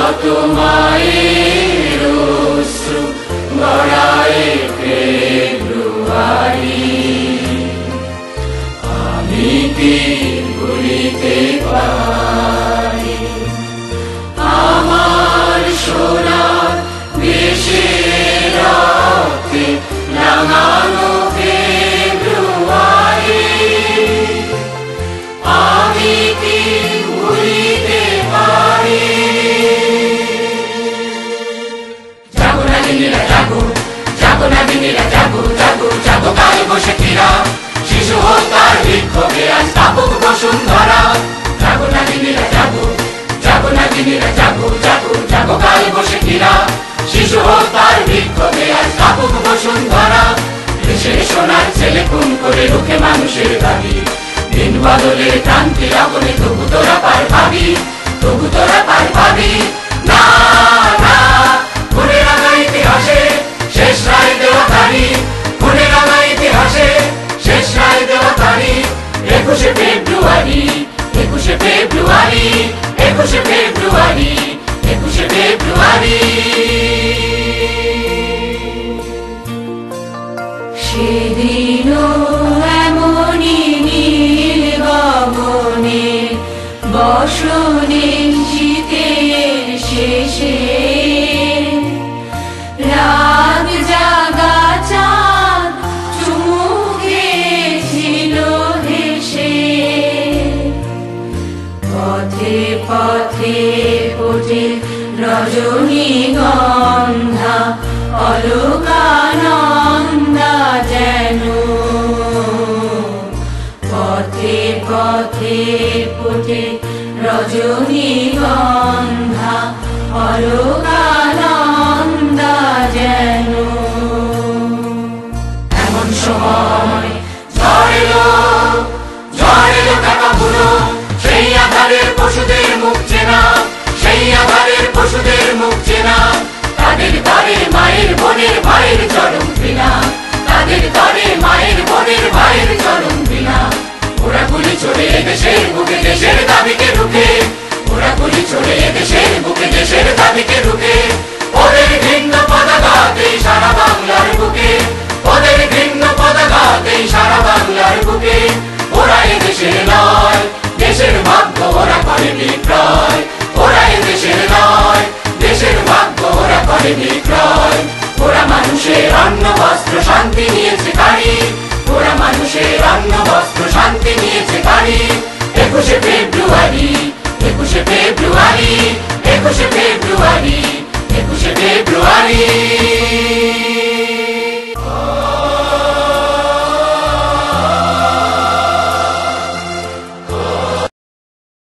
কত মায়ের অশ্রু গড়ায় ফেব্রুয়ারি, আমি কি ভুলিতে পারি আমার সোনার দেশের রক্তে রাঙানো ফেব্রুয়ারি, আমি কি ভুলিতে পারি। জাগো নাগিনীরা জাগো, জাগো নাগিনীরা জাগো, জাগো জাগো কাল বৈশাখীরা, শিশু হত্যার বিক্ষোভে আজ স্থাপক বসুন্ধরা। জাগো নাগিনীরা জাগো, জাগো নাগিনীরা জাগো, জাগো জাগো কাল বৈশাখীরা, শিশু হত্যার বিক্ষোভে আজ স্থাপক বসুন্ধরা। দেশের সোনার ছেলে খুন করে রুখে মানুষের দাবি, দিন বদলের ক্রান্তির আগুনে তবু তোরা পার পাবি, তবু তোরা পার পাবি। না না খুনে রাঙা ইতিহাসে শেষ রায় দেওয়া তারিখ, খুনে রাঙা ইতিহাসে শেষ রায় দেওয়া তারিখ। 21শে ফেব্রুয়ারি, 21শে ফেব্রুয়ারি, 21শে ফেব্রুয়ারি, 21শে ফেব্রুয়ারি। সেদিনও এমনই নীল গগনে বসনে শীতের শেষে, রাত জাগা চাঁদ চুমু খেয়েছিল হেসে। পথে পথে ফোটে রজনীগন্ধা অলকানন্দা যেন, পথে পথে ফোটে রজনীগন্ধা অলকানন্দা যেন। এমন সময় ঝড় এলো, ঝড় এলো কাকা বুড়ো, সেই আধারের পশুদের মুখ চেনা, সেই আধারের পশুদের মুখ চেনা। তাদের তরে মায়ের বোনের ভাইয়ের চরম ঘৃণা, তাদের তরে মায়ের বোনের ভাইয়ের চরম ঘৃণা। ওরা গুলি ছড়ে দেশের বুকে দেশের দাবিকে রুখে, ওরা গুলি ছড়ে দেশের বুকে দেশের দাবিকে রুখে। ওদের ঘৃণ্য পতাকাতেই সারা বাংলার বুকে, ওদের ঘৃণ্য পতাকাতেই সারা বাংলার বুকে। ওরা এ দেশের নয়, দেশের ভাগ্য ওরা করে বিক্রয়, ওরা এ দেশের নয়, দেশের ভাগ্য ওরা করে বিক্রয়। ওরা মানুষের অন্ন বস্ত্র শান্তি নিয়েছে কারি, ওরা মানুষের অন্ন বস্ত্র শান্তি নিয়েছে কারি।